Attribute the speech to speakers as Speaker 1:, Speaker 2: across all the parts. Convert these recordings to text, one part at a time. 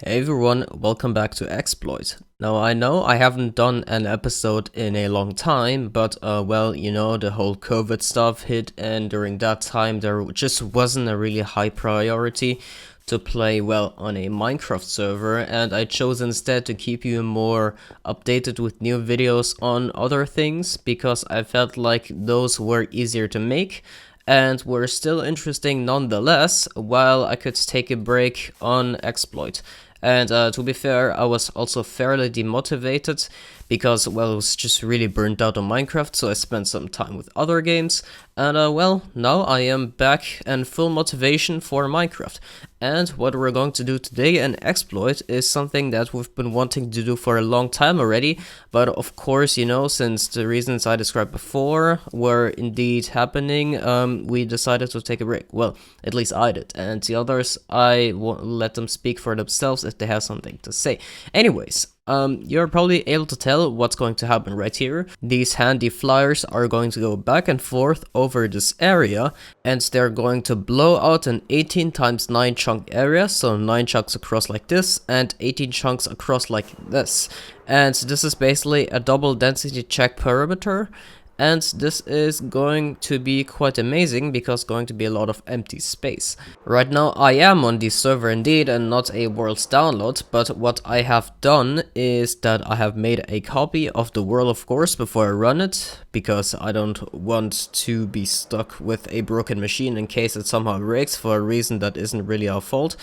Speaker 1: Hey everyone, welcome back to Xploit. Now I know I haven't done an episode in a long time, but well, you know, the whole COVID stuff hit, and during that time there just wasn't a really high priority to play well on a Minecraft server, and I chose instead to keep you more updated with new videos on other things, because I felt like those were easier to make and were still interesting nonetheless, while I could take a break on Xploit. And to be fair, I was also fairly demotivated because, well, I was just really burnt out on Minecraft, so I spent some time with other games. And well, now I am back and full motivation for Minecraft. And what we're going to do today in Xploit is something that we've been wanting to do for a long time already. But of course, you know, since the reasons I described before were indeed happening, we decided to take a break. Well, at least I did. And the others, I won't let them speak for themselves if they have something to say. Anyways, you're probably able to tell what's going to happen right here. These handy flyers are going to go back and forth over this area, and they're going to blow out an 18 times 9 chunk area, so 9 chunks across like this, and 18 chunks across like this. And this is basically a double density check perimeter. And this is going to be quite amazing because going to be a lot of empty space. Right now I am on the server indeed and not a world's download, but what I have done is that I have made a copy of the world, of course, before I run it, because I don't want to be stuck with a broken machine in case it somehow breaks for a reason that isn't really our fault.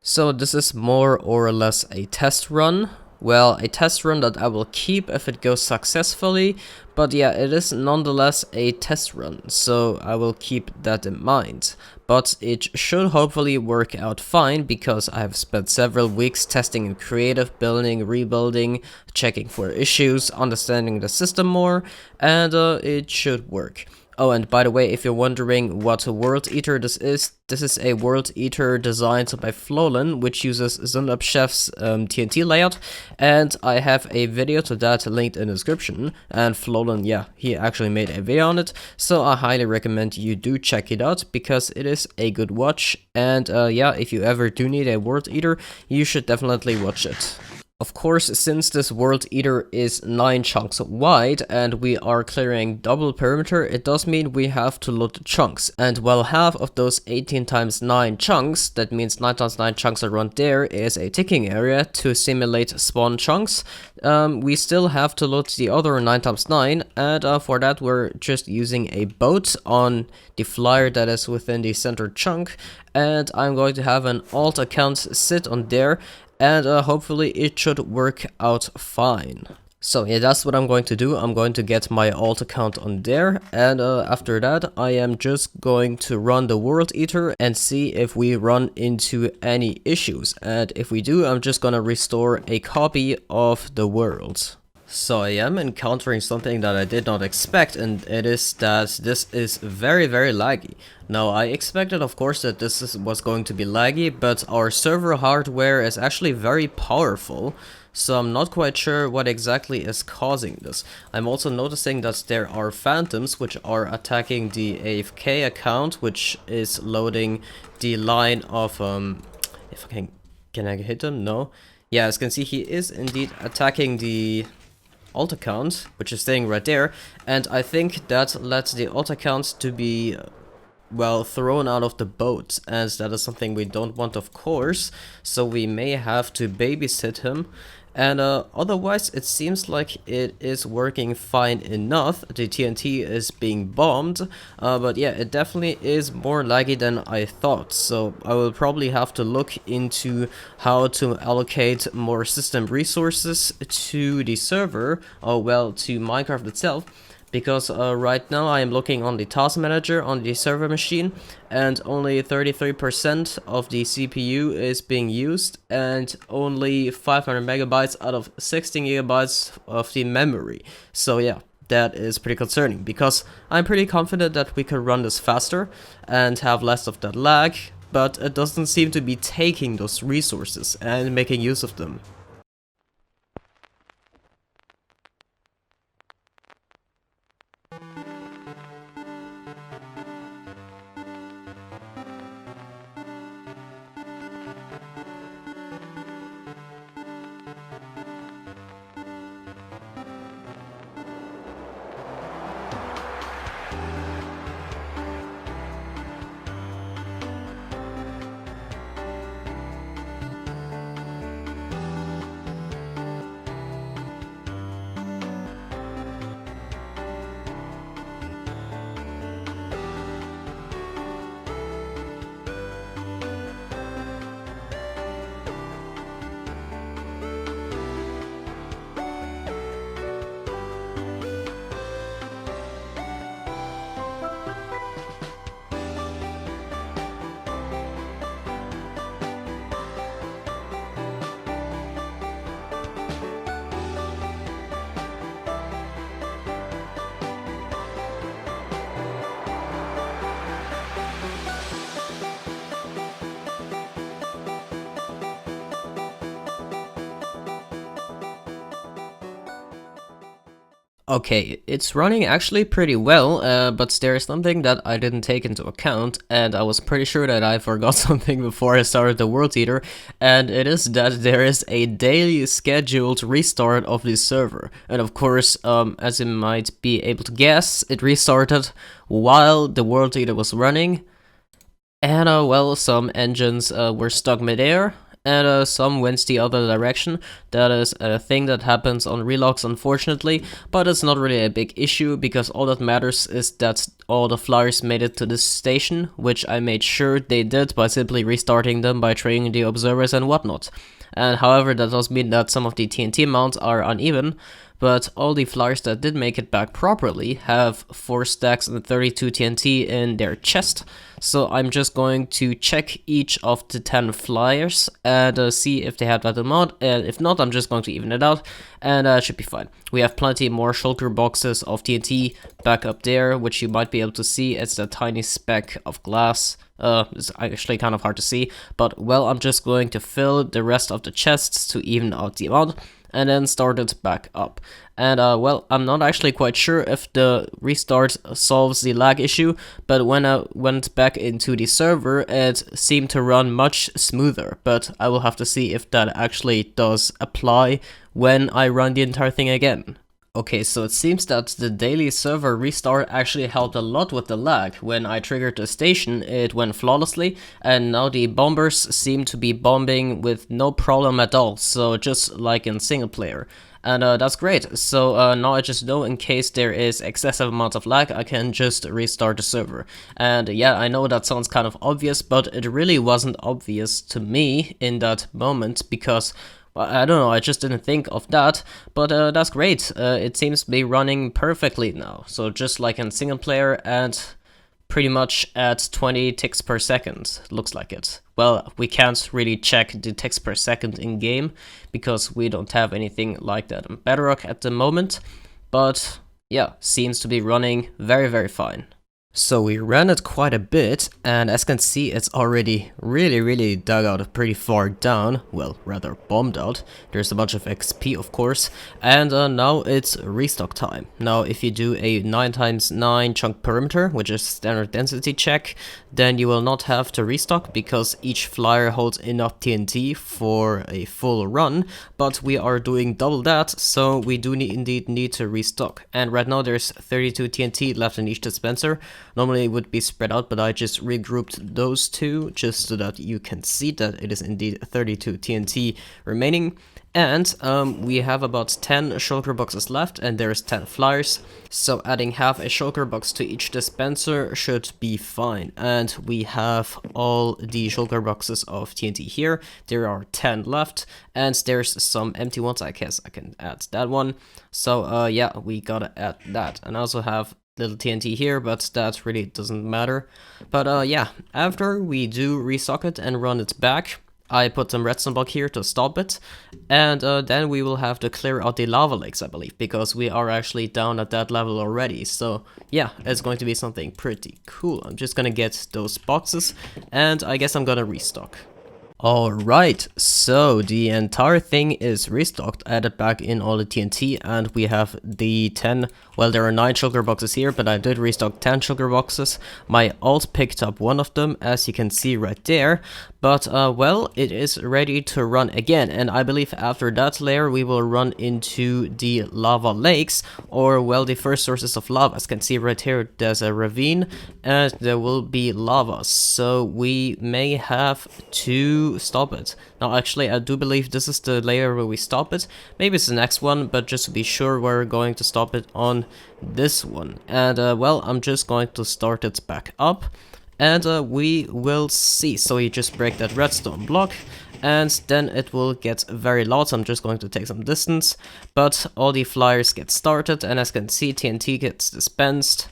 Speaker 1: So this is more or less a test run. Well, a test run that I will keep if it goes successfully, but yeah, it is nonetheless a test run, so I will keep that in mind. But it should hopefully work out fine, because I have spent several weeks testing in creative, building, rebuilding, checking for issues, understanding the system more, and it should work. Oh, and by the way, if you're wondering what a World Eater this is a World Eater designed by Flolan, which uses zundappchef's TNT layout, and I have a video to that linked in the description, and Flolan, yeah, he actually made a video on it, so I highly recommend you do check it out, because it is a good watch, and yeah, if you ever do need a World Eater, you should definitely watch it. Of course, since this World Eater is 9 chunks wide and we are clearing double perimeter, it does mean we have to load the chunks. And while half of those 18 times 9 chunks, that means 9 times 9 chunks around there, is a ticking area to simulate spawn chunks, we still have to load the other 9 times 9, and for that we're just using a boat on the flyer that is within the center chunk, and I'm going to have an alt account sit on there, and hopefully it should work out fine. So yeah, that's what I'm going to do. I'm going to get my alt account on there, and after that I am just going to run the World Eater and see if we run into any issues, and if we do, I'm just gonna restore a copy of the world. So I am encountering something that I did not expect, and it is that this is very laggy. Now I expected, of course, that this was going to be laggy, but our server hardware is actually very powerful, so I'm not quite sure what exactly is causing this. I'm also noticing that there are phantoms which are attacking the AFK account, which is loading the line of if I can I hit him? No. Yeah, as you can see, he is indeed attacking the alt account, which is staying right there, and I think that led the alt account to be, well, thrown out of the boat, as that is something we don't want, of course, so we may have to babysit him. And otherwise it seems like it is working fine enough. The TNT is being bombed, but yeah, it definitely is more laggy than I thought, so I will probably have to look into how to allocate more system resources to the server, or well, to Minecraft itself. Because right now I am looking on the task manager on the server machine, and only 33% of the CPU is being used, and only 500 megabytes out of 16 gigabytes of the memory. So yeah, that is pretty concerning, because I'm pretty confident that we could run this faster and have less of that lag, but it doesn't seem to be taking those resources and making use of them. Okay, it's running actually pretty well, but there's something that I didn't take into account, and I was pretty sure that I forgot something before I started the World Eater, and it is that there is a daily scheduled restart of the server. And of course, as you might be able to guess, it restarted while the World Eater was running, and well, some engines were stuck midair, and some went the other direction. That is a thing that happens on relogs, unfortunately, but it's not really a big issue because all that matters is that all the flyers made it to this station, which I made sure they did by simply restarting them by triggering the observers and whatnot. And however, that does mean that some of the TNT amounts are uneven, but all the flyers that did make it back properly have 4 stacks and 32 TNT in their chest. So I'm just going to check each of the 10 flyers and see if they have that amount, and if not, I'm just going to even it out, and it should be fine. We have plenty more shulker boxes of TNT back up there, which you might be able to see. It's a tiny speck of glass. It's actually kind of hard to see, but well, I'm just going to fill the rest of the chests to even out the amount, and then start it back up. And well, I'm not actually quite sure if the restart solves the lag issue, but when I went back into the server, it seemed to run much smoother, but I will have to see if that actually does apply when I run the entire thing again. Okay, so it seems that the daily server restart actually helped a lot with the lag. When I triggered the station, it went flawlessly, and now the bombers seem to be bombing with no problem at all, so just like in single player. And that's great. So now I just know in case there is excessive amounts of lag, I can just restart the server. And yeah, I know that sounds kind of obvious, but it really wasn't obvious to me in that moment because I don't know, I just didn't think of that, but that's great. It seems to be running perfectly now. So just like in single player and pretty much at 20 ticks per second, looks like it. Well, we can't really check the ticks per second in game because we don't have anything like that in Bedrock at the moment, but yeah, seems to be running very, very fine. So we ran it quite a bit, and as you can see, it's already really dug out pretty far down, well, rather bombed out. There's a bunch of XP, of course, and now it's restock time. Now, if you do a 9x9 chunk perimeter, which is standard density check, then you will not have to restock because each flyer holds enough TNT for a full run, but we are doing double that, so we do indeed need to restock. And right now there's 32 TNT left in each dispenser. Normally it would be spread out, but I just regrouped those two just so that you can see that it is indeed 32 TNT remaining. And we have about 10 shulker boxes left, and there's 10 flyers, so adding half a shulker box to each dispenser should be fine. And we have all the shulker boxes of TNT here. There are 10 left, and there's some empty ones. I guess I can add that one. So yeah, we gotta add that. And I also have little TNT here, but that really doesn't matter. But yeah, after we do restock it and run it back, I put some redstone block here to stop it, and then we will have to clear out the lava lakes, I believe, because we are actually down at that level already. So yeah, it's going to be something pretty cool. I'm just gonna get those boxes, and I guess I'm gonna restock. Alright, so the entire thing is restocked, added back in all the TNT, and we have the 10, well, there are 9 shulker boxes here, but I did restock 10 shulker boxes. My alt picked up one of them, as you can see right there, but well, it is ready to run again, and I believe after that layer we will run into the lava lakes, or well, the first sources of lava. As you can see right here, there's a ravine, and there will be lava, so we may have to stop it. Now actually I do believe this is the layer where we stop it. Maybe it's the next one, but just to be sure we're going to stop it on this one. And well, I'm just going to start it back up, and we will see. So you just break that redstone block, and then it will get very loud. So I'm just going to take some distance, but all the flyers get started, and as you can see, TNT gets dispensed,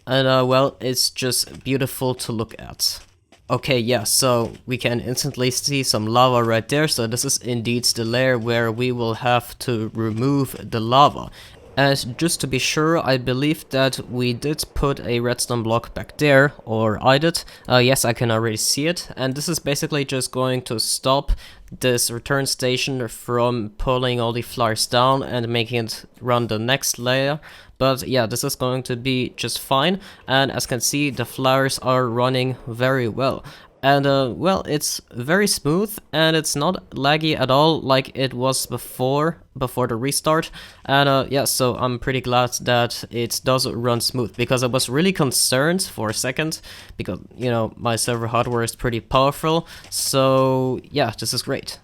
Speaker 1: and well, it's just beautiful to look at. Okay, yeah, so we can instantly see some lava right there, so this is indeed the layer where we will have to remove the lava. And just to be sure, I believe that we did put a redstone block back there, or I did. Yes, I can already see it, and this is basically just going to stop this return station from pulling all the flowers down and making it run the next layer. But yeah, this is going to be just fine, and as you can see, the flowers are running very well. And well, it's very smooth and it's not laggy at all like it was before the restart. And yeah, so I'm pretty glad that it does run smooth, because I was really concerned for a second, because, you know, my server hardware is pretty powerful. So yeah, this is great.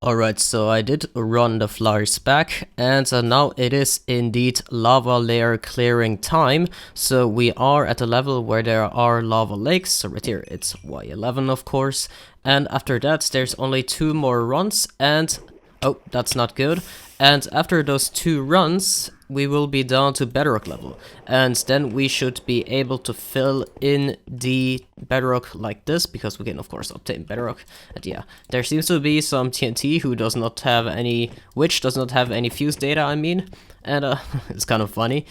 Speaker 1: Alright, so I did run the flowers back, and now it is indeed lava layer clearing time. So we are at a level where there are lava lakes, so right here it's Y11 of course, and after that there's only 2 more runs, and oh, that's not good. And after those 2 runs, we will be down to Bedrock level, and then we should be able to fill in the Bedrock like this, because we can of course obtain Bedrock. And yeah, there seems to be some TNT who does not have any, which does not have any fuse data, I mean, and it's kind of funny.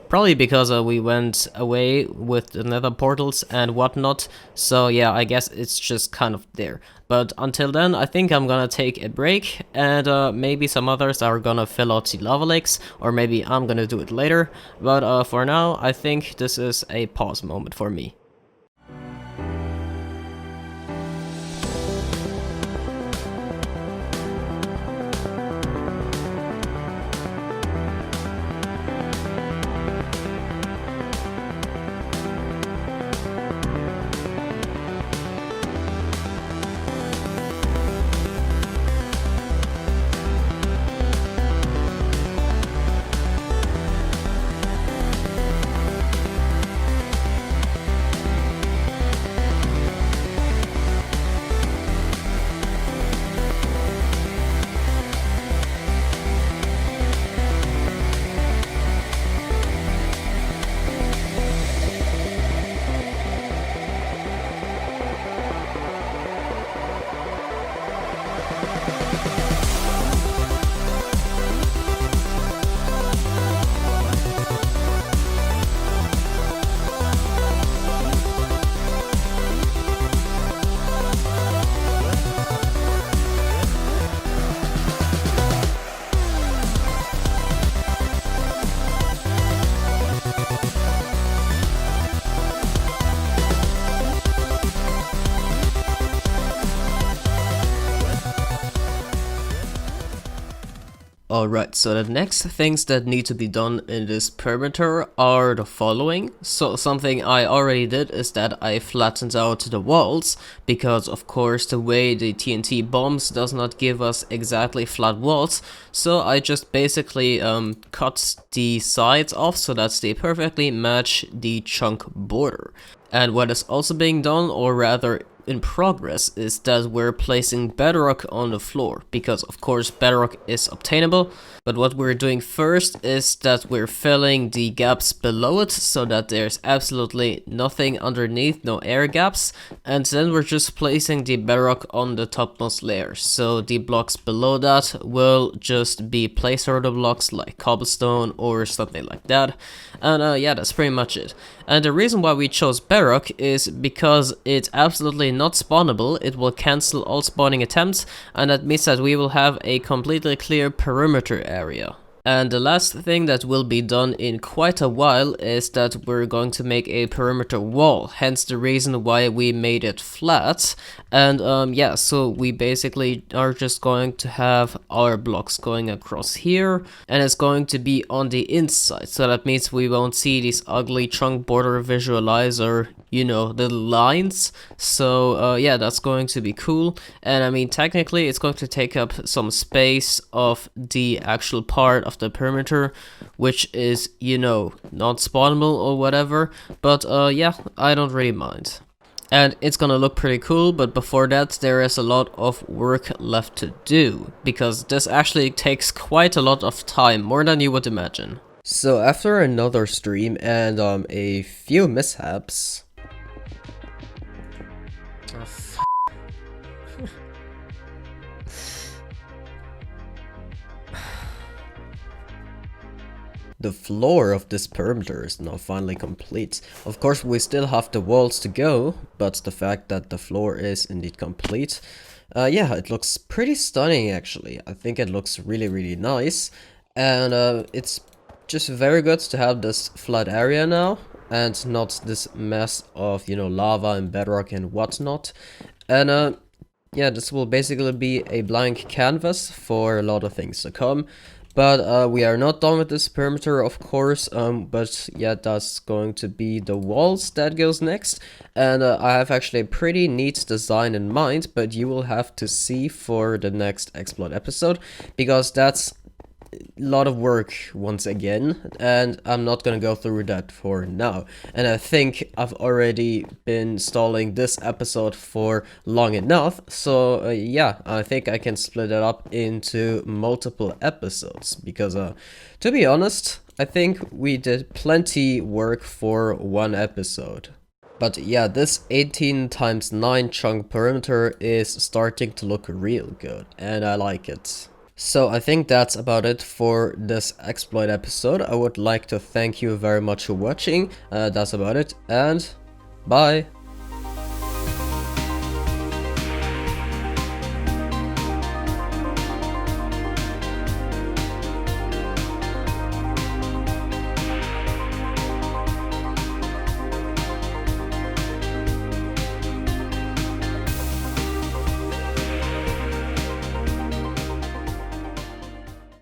Speaker 1: Probably because we went away with the nether portals and whatnot, so yeah, I guess it's just kind of there. But until then, I think I'm gonna take a break, and maybe some others are gonna fill out the lava lakes, or maybe I'm gonna do it later. But for now, I think this is a pause moment for me. Alright, so the next things that need to be done in this perimeter are the following. So something I already did is that I flattened out the walls, because of course the way the TNT bombs does not give us exactly flat walls. So I just basically cut the sides off so that they perfectly match the chunk border. And what is also being done, or rather in progress, is that we're placing Bedrock on the floor, because of course Bedrock is obtainable, but what we're doing first is that we're filling the gaps below it so that there's absolutely nothing underneath, no air gaps, and then we're just placing the Bedrock on the topmost layer. So the blocks below that will just be placeholder blocks like cobblestone or something like that, and yeah, that's pretty much it. And the reason why we chose Bedrock is because it's absolutely not spawnable. It will cancel all spawning attempts, and that means that we will have a completely clear perimeter area. And the last thing that will be done in quite a while is that we're going to make a perimeter wall, hence the reason why we made it flat. And yeah, so we basically are just going to have our blocks going across here, and it's going to be on the inside, so that means we won't see this ugly chunk border visualizer, you know, the lines. So yeah, that's going to be cool. And I mean, technically it's going to take up some space of the actual part of the perimeter, which is, you know, not spawnable or whatever, but yeah, I don't really mind. And it's gonna look pretty cool, but before that there is a lot of work left to do, because this actually takes quite a lot of time, more than you would imagine. So after another stream and a few mishaps, the floor of this perimeter is now finally complete. Of course, we still have the walls to go, but the fact that the floor is indeed complete, yeah, it looks pretty stunning actually. I think it looks really nice, and it's just very good to have this flat area now, and not this mess of, you know, lava and bedrock and whatnot. And yeah, this will basically be a blank canvas for a lot of things to come. But we are not done with this perimeter, of course, but yeah, that's going to be the walls that goes next. And I have actually a pretty neat design in mind, but you will have to see for the next exploit episode, because that's a lot of work once again, and I'm not gonna go through that for now. And I think I've already been stalling this episode for long enough, so yeah, I think I can split it up into multiple episodes, because to be honest, I think we did plenty work for one episode. But yeah, this 18x9 chunk perimeter is starting to look real good, and I like it. So I think that's about it for this exploit episode. I would like to thank you very much for watching. That's about it, and bye!